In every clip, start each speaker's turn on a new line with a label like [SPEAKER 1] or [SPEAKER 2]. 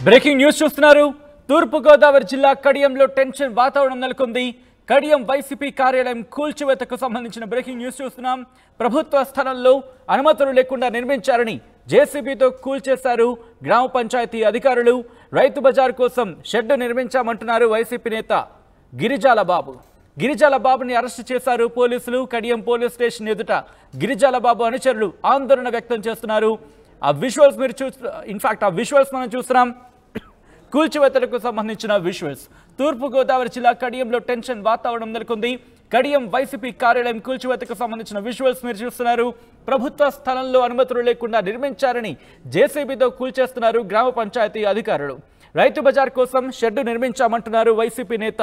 [SPEAKER 1] Breaking news చూస్తున్నారు. తూర్పు గోదావరి జిల్లా కడియంలో టెన్షన్ వాతావరణం నెలకొంది. కడియం వైసీపీ కార్యాలయం కూల్చివేతకు సంబంధించిన బ్రేకింగ్ న్యూస్ చూస్తున్నాం. ప్రభుత్వ స్థలంలో అనుమతులు లేకుండా నిర్మించారని జేసీబీతో కూల్చేశారు గ్రామ పంచాయతీ అధికారులు. రైతు బజార్ కోసం షెడ్ నిర్మించామంటున్నారు వైసీపీ నేత గిరిజాల బాబు. గిరిజాల బాబుని అరెస్టు చేశారు పోలీసులు. కడియం పోలీస్ స్టేషన్ ఎదుట గిరిజాల బాబు అనుచరులు ఆందోళన వ్యక్తం చేస్తున్నారు. ఆ విజువల్స్ మీరు ఆ విజువల్స్ మనం చూస్తున్నాం. కూల్చివేతలకు సంబంధించిన విజువల్స్. తూర్పు గోదావరి జిల్లా కడియంలో టెన్షన్ వాతావరణం నెలకొంది. కడియం వైసీపీ కార్యాలయం కూల్చివేతకు సంబంధించిన విజువల్స్ మీరు చూస్తున్నారు. ప్రభుత్వ స్థలంలో అనుమతులు లేకుండా నిర్మించారని జేసీబీతో కూల్చేస్తున్నారు గ్రామ పంచాయతీ అధికారులు. రైతు బజార్ కోసం షెడ్ నిర్మించామంటున్నారు వైసీపీ నేత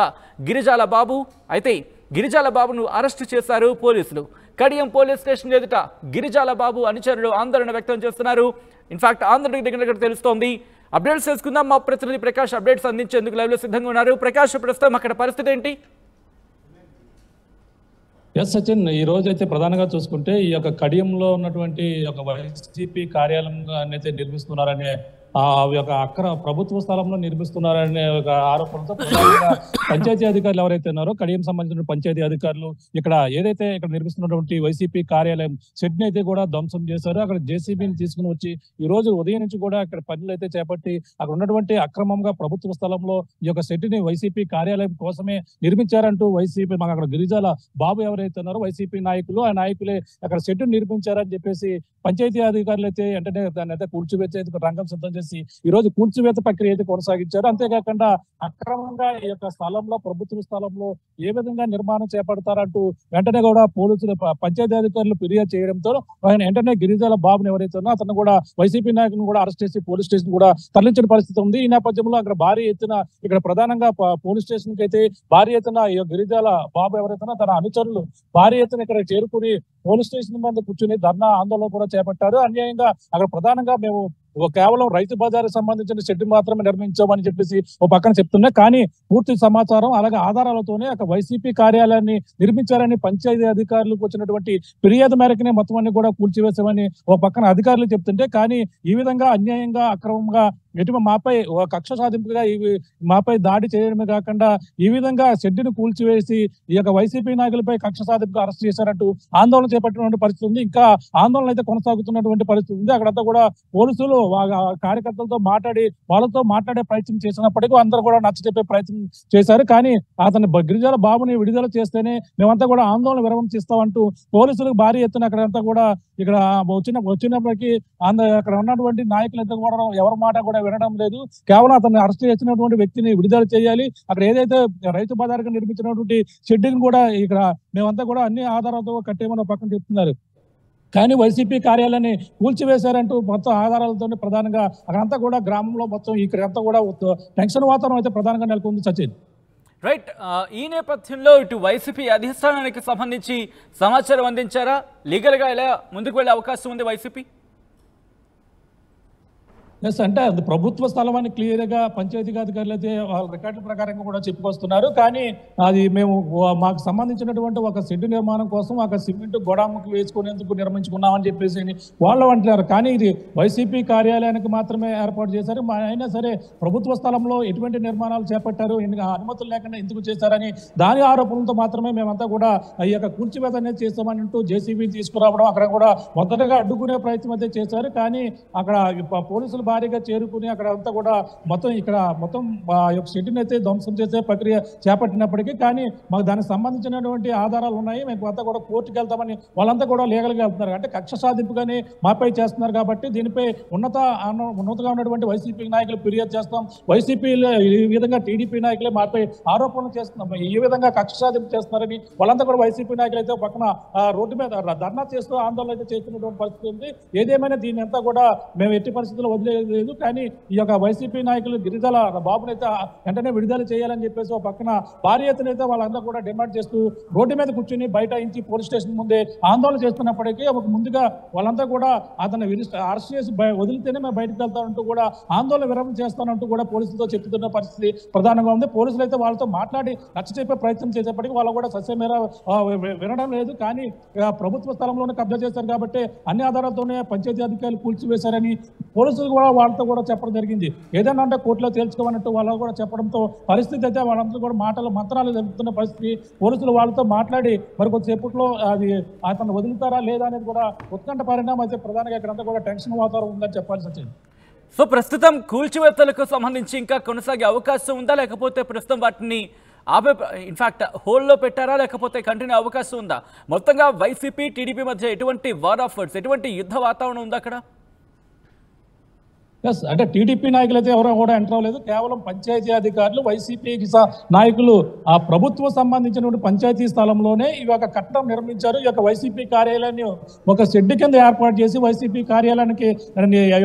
[SPEAKER 1] గిరిజాల బాబు. అయితే గిరిజాల బాబును అరెస్టు చేశారు పోలీసులు. కడియం పోలీస్ స్టేషన్ ఎదుట గిరిజాల బాబు అనుచరులు ఆందోళన వ్యక్తం చేస్తున్నారు. ఇన్ఫాక్ట్ ఆందోళన దగ్గర తెలుస్తోంది. అప్డేట్స్ తెలుసుకుందాం. మా ప్రతినిధి ప్రకాష్ అప్డేట్స్ అందించేందుకు లైవ్లో సిద్ధంగా ఉన్నారు. ప్రకాష్, ప్రస్తుతం అక్కడ పరిస్థితి ఏంటి?
[SPEAKER 2] ఎస్ సచిన్, ఈ రోజు అయితే ప్రధానంగా చూసుకుంటే ఈ యొక్క కడియంలో ఉన్నటువంటి ఒక వైసీపీ కార్యాలయం అయితే నిర్మిస్తున్నారనే ప్రభుత్వ స్థలంలో నిర్మిస్తున్నారనే ఒక ఆరోపణతో పంచాయతీ అధికారులు ఎవరైతే ఉన్నారో కడియం సంబంధించిన పంచాయతీ అధికారులు ఇక్కడ నిర్మిస్తున్నటువంటి వైసీపీ కార్యాలయం షెడ్ ని అయితే కూడా ధ్వంసం చేశారు. అక్కడ జేసీబీని తీసుకుని వచ్చి ఈ రోజు ఉదయం నుంచి కూడా అక్కడ పనులు అయితే చేపట్టి అక్కడ ఉన్నటువంటి అక్రమంగా ప్రభుత్వ స్థలంలో ఈ యొక్క షెడ్ ని వైసీపీ కార్యాలయం కోసమే నిర్మించారంటూ వైసీపీ మాకు అక్కడ గిరిజాల బాబు ఎవరైతే ఉన్నారో వైసీపీ నాయకులు, ఆ నాయకులే అక్కడ షెడ్ నిర్మించారని చెప్పేసి పంచాయతీ అధికారులు అయితే వెంటనే దాన్ని అయితే కూల్చివేసేందుకు రంగం సిద్ధం చేసి ఈ రోజు కూల్చివేత ప్రక్రియ అయితే కొనసాగించారు. అంతేకాకుండా అక్రమంగా ఈ యొక్క స్థలంలో ప్రభుత్వ స్థలంలో ఏ విధంగా నిర్మాణం చేపడతారంటూ వెంటనే కూడా పోలీసులు పంచాయతీ అధికారులు ఫిర్యాదు చేయడంతో ఆయన వెంటనే గిరిజాల బాబుని ఎవరైతే ఉన్నా అతను కూడా వైసీపీ నాయకులను కూడా అరెస్ట్ చేసి పోలీస్ స్టేషన్ కూడా తరలించిన పరిస్థితి ఉంది. ఈ నేపథ్యంలో అక్కడ భారీ ఎత్తున ఇక్కడ ప్రధానంగా పోలీస్ స్టేషన్ కి అయితే భారీ ఎత్తున ఈ గిరిజాల బాబు ఎవరైతే తన అనుచరులు భారీ ఎత్తున ఇక్కడ చేరుకుని పోలీస్ స్టేషన్ మీద కూర్చుని ధర్నా ఆందోళన కూడా చేపట్టారు. అన్యాయంగా అక్కడ ప్రధానంగా మేము కేవలం రైతు బజార్ సంబంధించిన షెడ్ మాత్రమే నిర్మించామని చెప్పేసి ఓ పక్కన చెప్తున్నా, కానీ పూర్తి సమాచారం అలాగే ఆధారాలతోనే అక్కడ వైసీపీ కార్యాలయాన్ని నిర్మించారని పంచాయతీ అధికారులకు వచ్చినటువంటి ఫిర్యాదు మేరకునే మొత్తం అన్ని కూడా కూల్చివేశామని ఓ పక్కన అధికారులు చెప్తుంటే, కానీ ఈ విధంగా అన్యాయంగా అక్రమంగా మాపై కక్ష సాధింపుగా మాపై దాడి చేయడమే కాకుండా ఈ విధంగా షెడ్డును కూల్చివేసి ఈ యొక్క వైసీపీ నాయకులపై కక్ష సాధింపుగా అరెస్ట్ చేశారంటూ ఆందోళన చేపట్టినటువంటి పరిస్థితి ఉంది. ఇంకా ఆందోళన అయితే కొనసాగుతున్నటువంటి పరిస్థితి ఉంది. అక్కడంతా కూడా పోలీసులు కార్యకర్తలతో వాళ్ళతో మాట్లాడే ప్రయత్నం చేసినప్పటికీ అందరూ కూడా నచ్చజెప్పే ప్రయత్నం చేశారు. కానీ అతని గిరిజాల బాబుని విడుదల చేస్తేనే మేమంతా కూడా ఆందోళన విరమణ చేస్తామంటూ పోలీసులకు భారీ ఎత్తున అక్కడంతా కూడా ఇక్కడ వచ్చినప్పటికీ అక్కడ ఉన్నటువంటి నాయకులంతా కూడా ఎవరి మాట కూడా వినడం లేదు. కేవలం అతన్ని అరెస్ట్ చేసినటువంటి వ్యక్తిని విడుదల చేయాలి, అక్కడ ఏదైతే రైతు బజార్గా నిర్మించినటువంటి షెడ్డుని కూడా ఇక్కడ మేమంతా కూడా అన్ని ఆధారాలతో కట్టేమని పక్కన చెప్తున్నారు. కానీ వైసీపీ కార్యాలయాన్ని కూల్చివేశారంటూ మొత్తం ఆధారాలతో ప్రధానంగా అక్కడంతా కూడా గ్రామంలో మొత్తం ఇక్కడంతా కూడా టెన్షన్ వాతావరణం అయితే ప్రధానంగా నెలకొంది. సచిన్,
[SPEAKER 1] రైట్. ఈ నేపథ్యంలో ఇటు వైసీపీ అధిష్టానానికి సంబంధించి సమాచారం అందించారా? లీగల్గా ఎలా ముందుకు వెళ్ళే అవకాశం ఉంది వైసీపీ?
[SPEAKER 2] ఎస్, అంటే అది ప్రభుత్వ స్థలం అని క్లియర్ గా పంచాయతీ అధికారులు అయితే వాళ్ళ రికార్డుల ప్రకారంగా కూడా చెప్పుకొస్తున్నారు. కానీ అది మేము మాకు సంబంధించినటువంటి ఒక షెడ్ నిర్మాణం కోసం ఒక సిమెంట్ గోడాముకి వేసుకునేందుకు నిర్మించుకున్నామని చెప్పేసి వాళ్ళు అంటున్నారు. కానీ ఇది వైసీపీ కార్యాలయానికి మాత్రమే ఏర్పాటు చేశారు. అయినా సరే ప్రభుత్వ స్థలంలో ఎటువంటి నిర్మాణాలు చేపట్టారు, అనుమతులు లేకుండా ఎందుకు చేశారని దాని ఆరోపణలతో మాత్రమే మేమంతా కూడా ఈ యొక్క కూల్చివేత అనేది చేస్తామని అంటూ జేసీబీ తీసుకురావడం అక్కడ కూడా మొదటగా అడ్డుకునే ప్రయత్నం అయితే చేశారు. కానీ అక్కడ పోలీసులు భారీగా చేరుకుని అక్కడ అంతా కూడా మొత్తం షెడ్ని అయితే ధ్వంసం చేసే ప్రక్రియ చేపట్టినప్పటికీ కానీ మాకు దానికి సంబంధించినటువంటి ఆధారాలు ఉన్నాయి, మేము అంతా కూడా కోర్టుకు వెళ్తామని వాళ్ళంతా కూడా లీగల్గా వెళ్తున్నారు. అంటే కక్ష సాధింపుగానే మాపై చేస్తున్నారు కాబట్టి దీనిపై ఉన్నతగా ఉన్నటువంటి వైసీపీ నాయకులు ఫిర్యాదు చేస్తాం. వైసీపీలో ఈ విధంగా టీడీపీ నాయకులే మాపై ఆరోపణలు చేస్తున్నాం, ఈ విధంగా కక్ష సాధింపు చేస్తున్నారని వాళ్ళంతా కూడా వైసీపీ నాయకులు అయితే పక్కన రోడ్డు మీద ధర్నా చేస్తూ ఆందోళన అయితే చేస్తున్నటువంటి పరిస్థితి ఉంది. ఏదేమైనా దీన్ని అంతా కూడా మేము ఎట్టి పరిస్థితుల్లో వదిలేదు. కానీ ఈ యొక్క వైసీపీ నాయకులు గిరిజాల బాబునైతే వెంటనే విడుదల చేయాలని చెప్పేసి ఒక పక్కన భారీ ఎత్తున అయితే వాళ్ళందరూ కూడా డిమాండ్ చేస్తూ రోడ్డు మీద కూర్చుని బయట ఇంచి పోలీస్ స్టేషన్ ముందే ఆందోళన చేస్తున్నప్పటికీ ముందుగా వాళ్ళంతా కూడా అతన్ని అరెస్ట్ చేసి వదిలితేనే మేము బయటకు వెళ్తామంటూ కూడా ఆందోళన విరమణ చేస్తానంటూ కూడా పోలీసులతో చెప్తున్న పరిస్థితి ప్రధానంగా ఉంది. పోలీసులు అయితే వాళ్ళతో మాట్లాడి నచ్చ చెప్పే ప్రయత్నం చేసేప్పటికీ వాళ్ళు కూడా సస్యమేర వినడం లేదు. కానీ ప్రభుత్వ స్థలంలోనే కబ్జా చేశారు కాబట్టి అన్ని ఆధారాలతోనే పంచాయతీ అధికారులు కూల్చివేశారని పోలీసులు కూడా కూడా వాళ్ళతో కూడా చెప్పడం జరిగింది. ఏదైనా అంటే కోర్టులో తేల్చుకోమన్నట్టు వాళ్ళు కూడా చెప్పడంతో పరిస్థితి అయితే వాళ్ళందరూ కూడా మంత్రాలు జరుగుతున్న పరిస్థితి. పోలీసులు వాళ్ళతో మాట్లాడి మరి కొద్దిసేపట్లో అది అతను వదులుతారా లేదా అనేది కూడా ఉత్కంఠ పరిణామం అయితే ప్రధానంగా ఇక్కడంతా కూడా టెన్షన్ వాతావరణం ఉందని చెప్పాల్సి వచ్చింది.
[SPEAKER 1] సో ప్రస్తుతం కూల్చివేతలకు సంబంధించి ఇంకా కొనసాగే అవకాశం ఉందా, లేకపోతే ప్రస్తుతం వాటిని ఇన్ఫాక్ట్ హోల్డ్లో పెట్టారా, లేకపోతే కంటిన్యూ అవకాశం ఉందా? మొత్తంగా వైసీపీ టీడీపీ మధ్య ఎటువంటి వార్ ఆఫ్ వర్డ్స్, ఎటువంటి యుద్ధ వాతావరణం ఉందా అక్కడ?
[SPEAKER 2] ఎస్, అంటే టీడీపీ నాయకులు అయితే ఎవరో కూడా ఎంటర్ అవ్వలేదు. కేవలం పంచాయతీ అధికారులు, వైసీపీ నాయకులు ఆ ప్రభుత్వం సంబంధించినటువంటి పంచాయతీ స్థలంలోనే ఈ యొక్క కట్టడం నిర్మించారు. ఈ యొక్క వైసీపీ కార్యాలయాన్ని ఒక షెడ్ కింద ఏర్పాటు చేసి వైసీపీ కార్యాలయానికి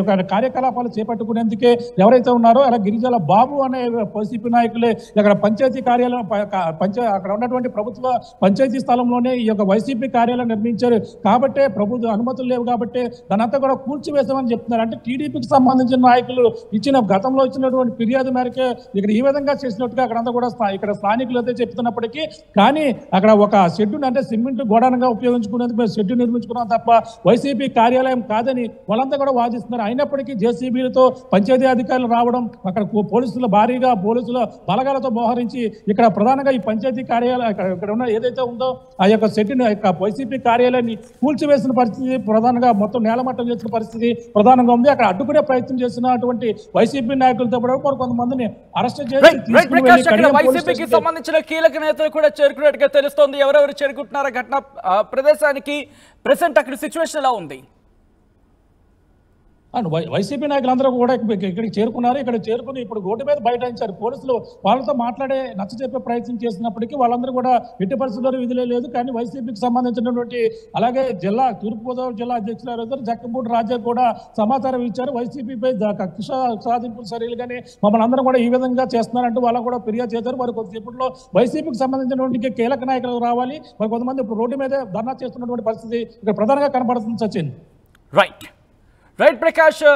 [SPEAKER 2] యొక్క కార్యకలాపాలు చేపట్టుకునేందుకే ఎవరైతే ఉన్నారో అలా గిరిజల బాబు అనే వైసీపీ నాయకులే ఇక్కడ పంచాయతీ కార్యాలయం అక్కడ ఉన్నటువంటి ప్రభుత్వ పంచాయతీ స్థలంలోనే ఈ యొక్క వైసీపీ కార్యాలయం నిర్మించారు. కాబట్టే ప్రభుత్వ అనుమతులు లేవు కాబట్టి దానంతా కూడా కూల్చివేసామని చెప్తున్నారు. అంటే టీడీపీకి సంబంధించిన నాయకులు గతంలో ఇచ్చినటువంటి ఫిర్యాదు మేరకే ఇక్కడ ఈ విధంగా చేసినట్టుగా అక్కడంతా కూడా ఇక్కడ స్థానికులు అయితే చెప్తున్నప్పటికీ, కానీ అక్కడ ఒక షెడ్డు అంటే సిమెంట్ గోడౌన్గా ఉపయోగించుకునేందుకు మేము షెడ్డు నిర్మించుకున్నాం తప్ప వైసీపీ కార్యాలయం కాదని వాళ్ళంతా కూడా వాదిస్తున్నారు. అయినప్పటికీ జేసీబీలతో పంచాయతీ అధికారులు రావడం, అక్కడ భారీగా పోలీసుల బలగాలతో మోహరించి ఇక్కడ ప్రధానంగా ఈ పంచాయతీ కార్యాలయం ఇక్కడ ఉన్న ఏదైతే ఉందో ఆ యొక్క షెడ్డుని వైసీపీ కార్యాలయాన్ని కూల్చివేసిన పరిస్థితి, ప్రధానంగా మొత్తం నేలమట్టం చేసిన పరిస్థితి ప్రధానంగా ఉంది. అక్కడ అడ్డుకునే ప్రయత్నం చేసినటువంటి వైసీపీ నాయకులతో కూడా కొంతమందిని అరెస్ట్ చేసి
[SPEAKER 1] వైసీపీకి సంబంధించిన కీలక నేతలు కూడా చేరుకున్నట్టుగా తెలుస్తోంది. ఎవరెవరు చేరుకుంటున్నారో ఘటన ప్రదేశానికి, ప్రెసెంట్ అక్కడ సిచ్యువేషన్ ఎలా ఉంది?
[SPEAKER 2] వైసీపీ నాయకులందరూ కూడా ఇక్కడికి చేరుకున్నారు. ఇక్కడ చేరుకుని ఇప్పుడు రోడ్డు మీద బైఠాయించారు. పోలీసులు వాళ్ళతో మాట్లాడే నచ్చజెప్పే ప్రయత్నం చేసినప్పటికీ వాళ్ళందరూ కూడా ఎట్టి పరిస్థితుల్లో విధులే లేదు. కానీ వైసీపీకి సంబంధించినటువంటి అలాగే తూర్పుగోదావరి జిల్లా అధ్యక్షులు జక్కంపూడి రాజా కూడా సమాచారం ఇచ్చారు. వైసీపీపై కక్ష సాధింపులు సరిగానే మమ్మల్ని అందరం కూడా ఈ విధంగా చేస్తున్నారంటూ వాళ్ళు కూడా ఫిర్యాదు చేశారు. మరి కొద్దిసేపట్లో వైసీపీకి సంబంధించినటువంటి కీలక నాయకులు రావాలి. మరి కొంతమంది ఇప్పుడు రోడ్డు మీదే ధర్నా చేస్తున్నటువంటి పరిస్థితి ఇక్కడ ప్రధానంగా కనబడుతుంది. సచిన్
[SPEAKER 1] రైట్ ప్రకాష్,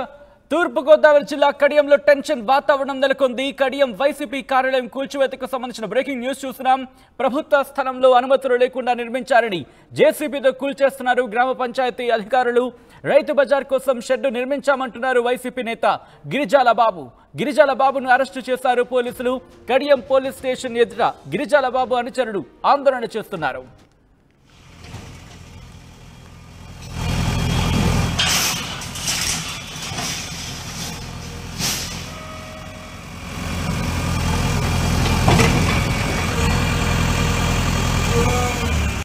[SPEAKER 1] తూర్పుగోదావరి జిల్లా కడియంలో టెన్షన్ వాతావరణం నెలకొంది. కడియం వైసీపీ కార్యాలయం కూల్చివేతకు సంబంధించిన బ్రేకింగ్ న్యూస్ చూస్తున్నాం. ప్రభుత్వ స్థలంలో అనుమతులు లేకుండా నిర్మించారని జేసీబీతో కూల్చేస్తున్నారు గ్రామ పంచాయతీ అధికారులు. రైతు బజార్ కోసం షెడ్డు నిర్మించామంటున్నారు వైసీపీ నేత గిరిజాల బాబు. గిరిజాల బాబును అరెస్టు చేశారు పోలీసులు. కడియం పోలీస్ స్టేషన్ ఎదుట గిరిజాల బాబు అనుచరులు ఆందోళన చేస్తున్నారు.